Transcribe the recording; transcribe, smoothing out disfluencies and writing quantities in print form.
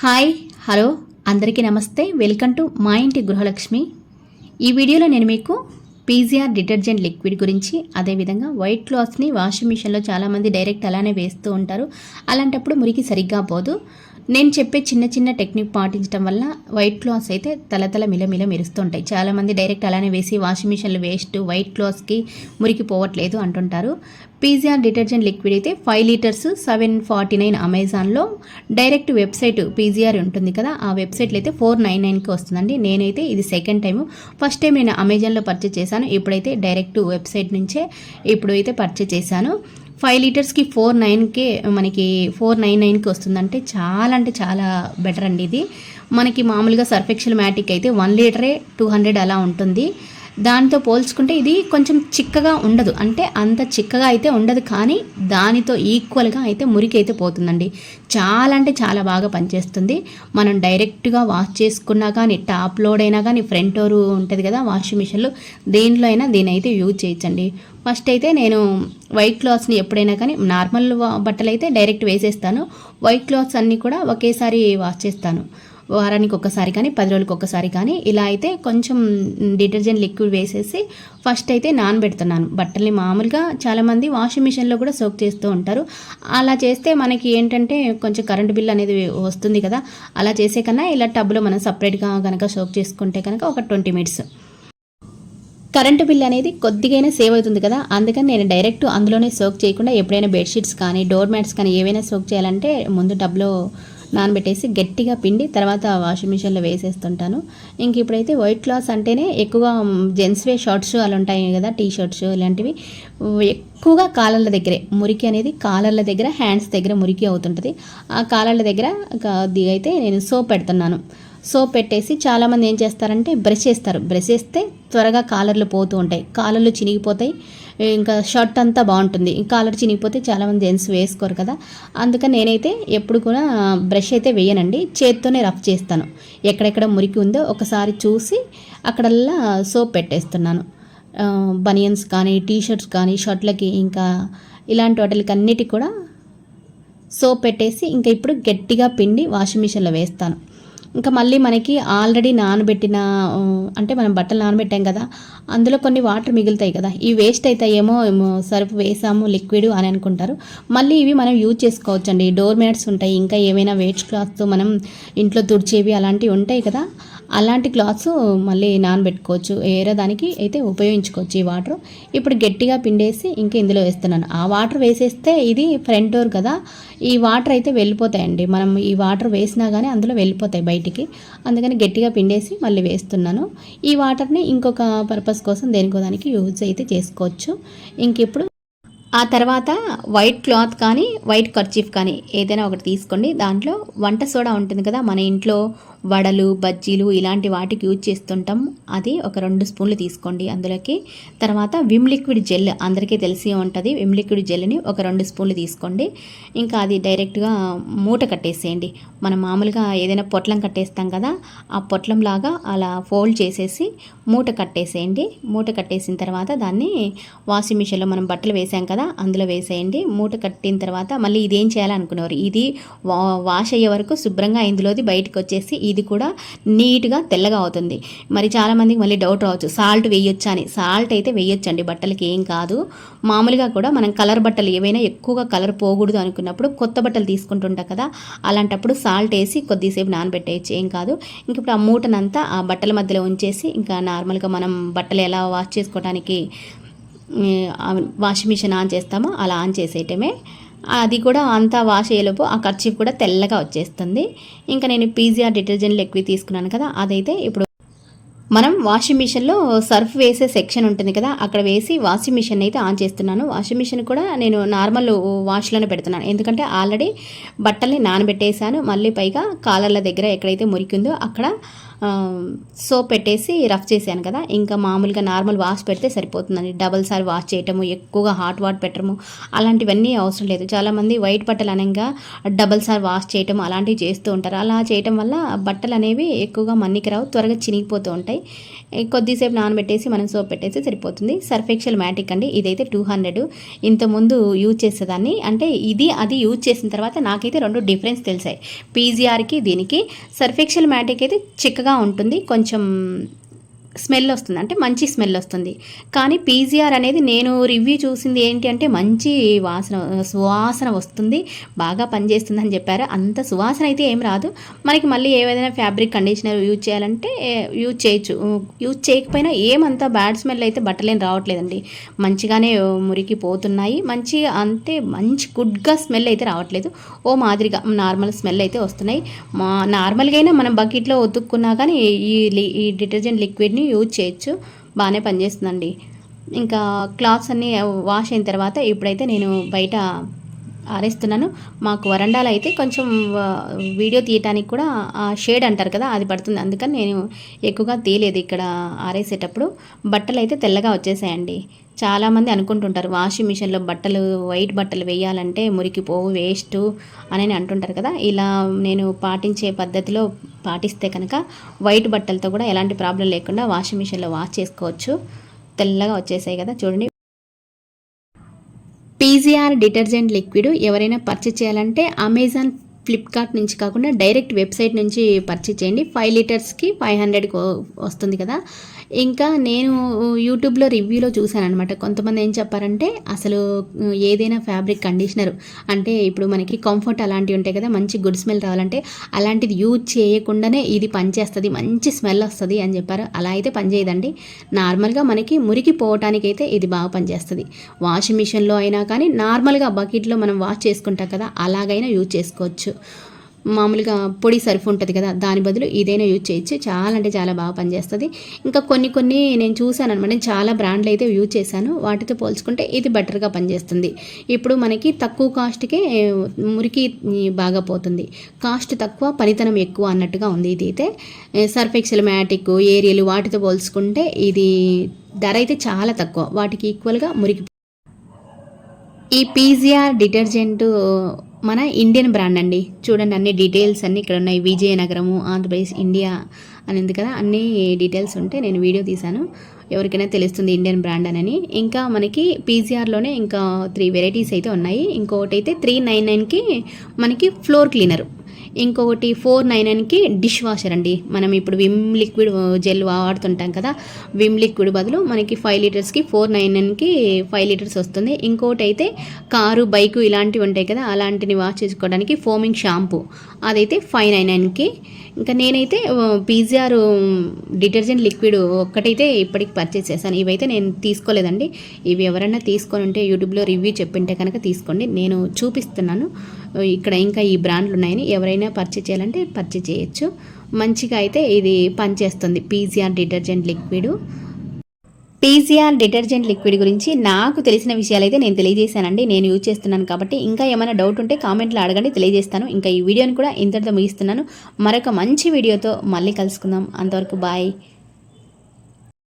Hi hello అందరికీ నమస్తే. Welcome to మా ఇంటి గృహలక్ష్మి. ఈ వీడియోలో నేను మీకు పీజీఆర్ డిటర్జెంట్ లిక్విడ్ గురించి, అదేవిధంగా వైట్ క్లాత్స్ని వాషింగ్ మిషన్లో చాలామంది డైరెక్ట్ అలానే వేస్తూ ఉంటారు. అలాంటప్పుడు మురికి సరిగ్గా పోదు. నేను చెప్పే చిన్న చిన్న టెక్నిక్ పాటించడం వల్ల వైట్ క్లాత్స్ అయితే తలతల మిలమిల మెరుస్తూ ఉంటాయి. చాలామంది డైరెక్ట్ అలానే వేసి వాషింగ్ మిషన్లు వేస్ట్, వైట్ క్లాత్స్కి మురికి పోవట్లేదు అంటుంటారు. పీజీఆర్ డిటర్జెంట్ లిక్విడ్ అయితే 5 లీటర్స్ 749 అమెజాన్లో. డైరెక్ట్ వెబ్సైట్ పీజీఆర్ ఉంటుంది కదా, ఆ వెబ్సైట్లో అయితే 499కి వస్తుందండి. నేనైతే ఇది సెకండ్ టైము. ఫస్ట్ టైం నేను అమెజాన్లో పర్చేస్ చేశాను, ఇప్పుడైతే డైరెక్ట్ వెబ్సైట్ నుంచే ఇప్పుడైతే పర్చేస్ చేశాను. 5 లీటర్స్కి 499కి మనకి 499కి వస్తుందంటే చాలా బెటర్ అండి. ఇది మనకి మామూలుగా సర్ఫ్ ఎక్సెల్ మ్యాటిక్ అయితే 1 లీటరే 200 అలా ఉంటుంది. దానితో పోల్చుకుంటే ఇది కొంచెం చిక్కగా ఉండదు, అంటే అంత చిక్కగా అయితే ఉండదు, కానీ దానితో ఈక్వల్గా అయితే మురికి అయితే పోతుందండి. చాలా బాగా పనిచేస్తుంది. మనం డైరెక్ట్గా వాష్ చేసుకున్నా కానీ, టాప్ లోడ్ అయినా కానీ, ఫ్రంట్ డోర్ ఉంటుంది కదా వాషింగ్ మిషన్లో, దేంట్లో అయినా దీని అయితే యూజ్ చేయొచ్చండి. ఫస్ట్ అయితే నేను వైట్ క్లాత్స్ని ఎప్పుడైనా కానీ, నార్మల్ బట్టలు అయితే డైరెక్ట్ వేసేస్తాను. వైట్ క్లాత్స్ అన్నీ కూడా ఒకేసారి వాష్ చేస్తాను. వారానికి ఒక్కసారి కానీ, 10 రోజులకు ఒక్కసారి కానీ, ఇలా అయితే కొంచెం డిటర్జెంట్ లిక్విడ్ వేసేసి ఫస్ట్ అయితే నానబెడుతున్నాను బట్టల్ని. మామూలుగా చాలామంది వాషింగ్ మిషన్లో కూడా సోక్ చేస్తూ ఉంటారు. అలా చేస్తే మనకి ఏంటంటే కొంచెం కరెంట్ బిల్ అనేది వస్తుంది కదా, అలా చేసే కన్నా ఇలా టబ్లో మనం సపరేట్గా కనుక సోక్ చేసుకుంటే కనుక ఒక 20 మినిట్స్ కరెంటు బిల్ అనేది కొద్దిగైనా సేవ్ అవుతుంది కదా. అందుకని నేను డైరెక్ట్ అందులోనే సోక్ చేయకుండా, ఎప్పుడైనా బెడ్షీట్స్ కానీ, డోర్ మ్యాట్స్ కానీ ఏవైనా సోక్ చేయాలంటే ముందు టబ్లో నానబెట్టేసి గట్టిగా పిండి తర్వాత వాషింగ్ మిషన్లో వేసేస్తుంటాను. ఇంక ఇప్పుడైతే వైట్ క్లాత్స్ అంటేనే ఎక్కువగా జెంట్స్వే షార్ట్స్ అలా ఉంటాయి కదా, టీ షర్ట్స్ ఇలాంటివి ఎక్కువగా కాలర్ల దగ్గరే మురికి అనేది, కాలర్ల దగ్గర, హ్యాండ్స్ దగ్గర మురికి అవుతుంటుంది. ఆ కాలర్ల దగ్గర అయితే నేను సోప్ పెడుతున్నాను. సోప్ పెట్టేసి చాలామంది ఏం చేస్తారంటే బ్రష్ చేస్తారు. బ్రష్ చేస్తే త్వరగా కాలర్లు పోతూ ఉంటాయి, కాలర్లు చినిగిపోతాయి, ఇంకా షర్ట్ అంతా బాగుంటుంది. కాలర్ చినిగిపోతే చాలామంది జెంట్స్ వేసుకోరు కదా. అందుకని నేనైతే ఎప్పుడు కూడా బ్రష్ అయితే వేయనండి, చేత్తోనే రఫ్ చేస్తాను. ఎక్కడెక్కడ మురికి ఉందో ఒకసారి చూసి అక్కడల్లా సోప్ పెట్టేస్తున్నాను. బనియన్స్ కానీ, టీ షర్ట్స్ కానీ, షర్ట్లకి, ఇంకా ఇలాంటి వాటికి అన్నిటికి కూడా సోప్ పెట్టేసి ఇంకా ఇప్పుడు గట్టిగా పిండి వాషింగ్ మిషన్లో వేస్తాను. ఇంకా మళ్ళీ మనకి ఆల్రెడీ నానబెట్టిన, అంటే మనం బట్టలు నానబెట్టాం కదా, అందులో కొన్ని వాటర్ మిగులుతాయి కదా, ఈ వేస్ట్ అవుతాయేమో, సర్ఫ్ వేసాము లిక్విడ్ అని అనుకుంటారు. మళ్ళీ ఇవి మనం యూజ్ చేసుకోవచ్చు అండి. డోర్ మ్యాట్స్ ఉంటాయి, ఇంకా ఏమైనా వేస్ట్ క్లాత్తో మనం ఇంట్లో తుడిచేవి అలాంటివి ఉంటాయి కదా, అలాంటి క్లాత్స్ మళ్ళీ నానబెట్టుకోవచ్చు, వేరే దానికి అయితే ఉపయోగించుకోవచ్చు ఈ వాటర్. ఇప్పుడు గట్టిగా పిండేసి ఇంకా ఇందులో వేస్తున్నాను. ఆ వాటర్ వేసేస్తే ఇది ఫ్రంట్ డోర్ కదా, ఈ వాటర్ అయితే వెళ్ళిపోతాయండి. మనం ఈ వాటర్ వేసినా కానీ అందులో వెళ్ళిపోతాయి బయటికి. అందుకని గట్టిగా పిండేసి మళ్ళీ వేస్తున్నాను. ఈ వాటర్ని ఇంకొక పర్పస్ కోసం దేనికో దానికి యూజ్ అయితే చేసుకోవచ్చు. ఇంక ఇప్పుడు ఆ తర్వాత వైట్ క్లాత్ కానీ, వైట్ కర్చీఫ్ కానీ ఏదైనా ఒకటి తీసుకోండి. దాంట్లో వంట సోడా ఉంటుంది కదా, మన ఇంట్లో వడలు, బజ్జీలు ఇలాంటి వాటికి యూజ్ చేస్తుంటాం, అది ఒక 2 స్పూన్లు తీసుకోండి అందులోకి. తర్వాత విమ్ లిక్విడ్ జెల్ అందరికీ తెలిసి ఉంటుంది, విమ్ లిక్విడ్ జెల్ని ఒక 2 స్పూన్లు తీసుకోండి. ఇంకా అది డైరెక్ట్గా మూట కట్టేసేయండి. మనం మామూలుగా ఏదైనా పొట్లం కట్టేస్తాం కదా, ఆ పొట్లం లాగా అలా ఫోల్డ్ చేసేసి మూట కట్టేసేయండి. మూట కట్టేసిన తర్వాత దాన్ని వాషింగ్ మిషన్లో మనం బట్టలు వేసాం కదా అందులో వేసేయండి. మూట కట్టిన తర్వాత మళ్ళీ ఇదేం చేయాలనుకునేవారు, ఇది వాష్ అయ్యే వరకు శుభ్రంగా ఇందులోది బయటకు వచ్చేసి ఇది కూడా నీట్గా తెల్లగా అవుతుంది. మరి చాలామందికి మళ్ళీ డౌట్ రావచ్చు, సాల్ట్ వేయొచ్చా అని. సాల్ట్ అయితే వేయొచ్చండి, బట్టలకి ఏం కాదు. మామూలుగా కూడా మనం కలర్ బట్టలు ఏవైనా ఎక్కువగా కలర్ పోకూడదు అనుకున్నప్పుడు, కొత్త బట్టలు తీసుకుంటుంటాం కదా, అలాంటప్పుడు సాల్ట్ వేసి కొద్దిసేపు నానబెట్టేయచ్చు, ఏం కాదు. ఇంక ఇప్పుడు ఆ మూటనంతా ఆ బట్టల మధ్యలో ఉంచేసి, ఇంకా నార్మల్గా మనం బట్టలు ఎలా వాష్ చేసుకోవడానికి వాషింగ్ మిషన్ ఆన్ చేస్తామో అలా ఆన్ చేసేయటమే. అది కూడా అంతా వాష్ అయ్యేలోపు ఆ కర్చీఫ్ కూడా తెల్లగా వచ్చేస్తుంది. ఇంకా నేను పీజీఆర్ డిటర్జెంట్ లిక్విడ్ తీసుకున్నాను కదా, అదైతే ఇప్పుడు మనం వాషింగ్ మిషన్లో సర్ఫ్ వేసే సెక్షన్ ఉంటుంది కదా, అక్కడ వేసి వాషింగ్ మిషన్ అయితే ఆన్ చేస్తున్నాను. వాషింగ్ మిషన్ కూడా నేను నార్మల్ వాష్లోనే పెడుతున్నాను, ఎందుకంటే ఆల్రెడీ బట్టల్ని నానబెట్టేసాను. మళ్ళీ పైగా కాలర్ల దగ్గర ఎక్కడైతే మురికి ఉందో అక్కడ సోప్ పెట్టేసి రఫ్ చేశాను కదా, ఇంకా మామూలుగా నార్మల్ వాష్ పెడితే సరిపోతుందండి. డబల్ సారి వాష్ చేయటము, ఎక్కువగా హాట్ వాటర్ పెట్టడము అలాంటివన్నీ అవసరం లేదు. చాలామంది వైట్ బట్టలు అనగా డబల్ సారి వాష్ చేయటం అలాంటివి చేస్తూ ఉంటారు. అలా చేయటం వల్ల బట్టలు అనేవి ఎక్కువగా మన్నికి రావు, త్వరగా చినిగిపోతూ ఉంటాయి. కొద్దిసేపు నానబెట్టేసి మనం సోప్ పెట్టేసి సరిపోతుంది. సర్ఫ్ ఎక్సెల్ మ్యాటిక్ అండి, ఇదైతే 200. ఇంతకుముందు యూజ్ చేసేదాన్ని, అంటే ఇది అది యూజ్ చేసిన తర్వాత నాకైతే 2 డిఫరెన్స్ తెలిసాయి. పీజీఆర్కి దీనికి. సర్ఫ్ ఎక్సెల్ మ్యాటిక్ అయితే చిక్కగా ఉంటుంది, కొంచెం స్మెల్ వస్తుంది, అంటే మంచి స్మెల్ వస్తుంది. కానీ పీజీఆర్ అనేది నేను రివ్యూ చూసింది ఏంటి అంటే మంచి సువాసన వస్తుంది, బాగా పనిచేస్తుంది అని చెప్పారు. అంత సువాసన అయితే ఏం రాదు. మనకి మళ్ళీ ఏదైనా ఫ్యాబ్రిక్ కండిషనర్ యూజ్ చేయాలంటే యూజ్ చేయొచ్చు. యూజ్ చేయకపోయినా ఏమంత బ్యాడ్ స్మెల్ అయితే బట్టలేం రావట్లేదండి, మంచిగానే మురికి పోతున్నాయి. మంచిగా అంటే మంచి గుడ్గా స్మెల్ అయితే రావట్లేదు, ఓ మాదిరిగా నార్మల్ స్మెల్ అయితే వస్తున్నాయి. నార్మల్గా అయినా మనం బకెట్లో ఉతుక్కున్నా కానీ ఈ డిటర్జెంట్ లిక్విడ్ని యూజ్ చేయొచ్చు, బాగానే పనిచేస్తుందండి. ఇంకా క్లాత్స్ అన్నీ వాష్ అయిన తర్వాత ఇప్పుడైతే నేను బయట ఆరేస్తున్నాను. మాకు వరండాలో అయితే కొంచెం వీడియో తీయటానికి కూడా షేడ్ అంటారు కదా, అది పడుతుంది. అందుకని నేను ఎక్కువగా తీయలేదు ఇక్కడ ఆరేసేటప్పుడు. బట్టలు అయితే తెల్లగా వచ్చేసాయండి. చాలామంది అనుకుంటుంటారు వాషింగ్ మిషన్లో బట్టలు వైట్ బట్టలు వేయాలంటే మురికిపోవు, వేస్ట్ అని అంటుంటారు కదా. ఇలా నేను పాటించే పద్ధతిలో పాటిస్తే కనుక వైట్ బట్టలతో కూడా ఎలాంటి ప్రాబ్లం లేకుండా వాషింగ్ మిషన్లో వాష్ చేసుకోవచ్చు. తెల్లగా వచ్చేసాయి కదా చూడండి. పీజీఆర్ డిటర్జెంట్ లిక్విడ్ ఎవరైనా పర్చేస్ చేయాలంటే అమెజాన్, ఫ్లిప్కార్ట్ నుంచి కాకుండా డైరెక్ట్ వెబ్సైట్ నుంచి పర్చేస్ చేయండి. 5 లీటర్స్కి 500 వస్తుంది కదా. ఇంకా నేను యూట్యూబ్లో రివ్యూలో చూశాను అనమాట. కొంతమంది ఏం చెప్పారంటే అసలు ఏదైనా ఫ్యాబ్రిక్ కండిషనర్ అంటే ఇప్పుడు మనకి కంఫర్ట్ అలాంటివి ఉంటాయి కదా, మంచి గుడ్ స్మెల్ రావాలంటే అలాంటిది యూజ్ చేయకుండానే ఇది పనిచేస్తుంది, మంచి స్మెల్ వస్తుంది అని చెప్పారు. అలా అయితే పనిచేయదండి. నార్మల్గా మనకి మురికి పోవటానికి అయితే ఇది బాగా పనిచేస్తుంది. వాషింగ్ మిషన్లో అయినా కానీ నార్మల్గా బకెట్లో మనం వాష్ చేసుకుంటాం కదా, అలాగైనా యూజ్ చేసుకోవచ్చు. మామూలుగా పొడి సర్ఫ్ ఉంటుంది కదా, దాని బదులు ఇదైనా యూజ్ చేయొచ్చు. చాలా అంటే చాలా బాగా పనిచేస్తుంది. ఇంకా కొన్ని నేను చూశాను అనమాట. నేను చాలా బ్రాండ్లు అయితే యూజ్ చేశాను, వాటితో పోల్చుకుంటే ఇది బెటర్గా పనిచేస్తుంది. ఇప్పుడు మనకి తక్కువ కాస్ట్కే మురికి బాగా పోతుంది, కాస్ట్ తక్కువ పనితనం ఎక్కువ అన్నట్టుగా ఉంది. ఇది అయితే సర్ఫ్ ఎక్సెల్ మ్యాటిక్, ఏరియల్ వాటితో పోల్చుకుంటే ఇది ధర అయితే చాలా తక్కువ, వాటికి ఈక్వల్గా మురికి. ఈ పీజీఆర్ డిటర్జెంట్ మన ఇండియన్ బ్రాండ్ అండి. చూడండి అన్ని డీటెయిల్స్ అన్నీ ఇక్కడ ఉన్నాయి. విజయనగరము, ఆంధ్రప్రదేశ్, ఇండియా అని ఉంది కదా, అన్ని డీటెయిల్స్ ఉంటే నేను వీడియో తీశాను, ఎవరికైనా తెలుస్తుంది ఇండియన్ బ్రాండ్ అని. ఇంకా మనకి పీజీఆర్లోనే ఇంకా 3 వెరైటీస్ అయితే ఉన్నాయి. ఇంకొకటి అయితే 399కి మనకి ఫ్లోర్ క్లీనరు, ఇంకొకటి 499కి డిష్ వాషర్ అండి. మనం ఇప్పుడు విమ్ లిక్విడ్ జెల్ వాడుతుంటాం కదా, విమ్ లిక్విడ్ బదులు మనకి 5 లీటర్స్కి 499కి 5 లీటర్స్ వస్తుంది. ఇంకోటి అయితే కారు, బైకు ఇలాంటివి ఉంటాయి కదా, అలాంటివి వాష్ చేసుకోవడానికి ఫోమింగ్ షాంపూ, అదైతే 599కి. ఇంకా నేనైతే పీజీఆర్ డిటర్జెంట్ లిక్విడ్ ఒక్కటైతే ఇప్పటికి పర్చేస్ చేశాను. ఇవైతే నేను తీసుకోలేదండి. ఇవి ఎవరైనా తీసుకొని ఉంటే యూట్యూబ్లో రివ్యూ చెప్పింటే కనుక తీసుకోండి, నేను చూపిస్తున్నాను ఇక్కడ ఇంకా ఈ బ్రాండ్లు ఉన్నాయని. ఎవరైనా పర్చేస్ చేయాలంటే పర్చేస్ చేయొచ్చు. మంచిగా అయితే ఇది పనిచేస్తుంది PGR detergent liquid. PGR detergent liquid గురించి నాకు తెలిసిన విషయాలు అయితే నేను తెలియజేశానండి, నేను యూజ్ చేస్తున్నాను కాబట్టి. ఇంకా ఏమైనా డౌట్ ఉంటే కామెంట్లో అడగండి, తెలియజేస్తాను. ఇంకా ఈ వీడియోని కూడా ఇంతటితో ముగిస్తున్నాను. మరొక మంచి వీడియోతో మళ్ళీ కలుసుకుందాం. అంతవరకు బాయ్.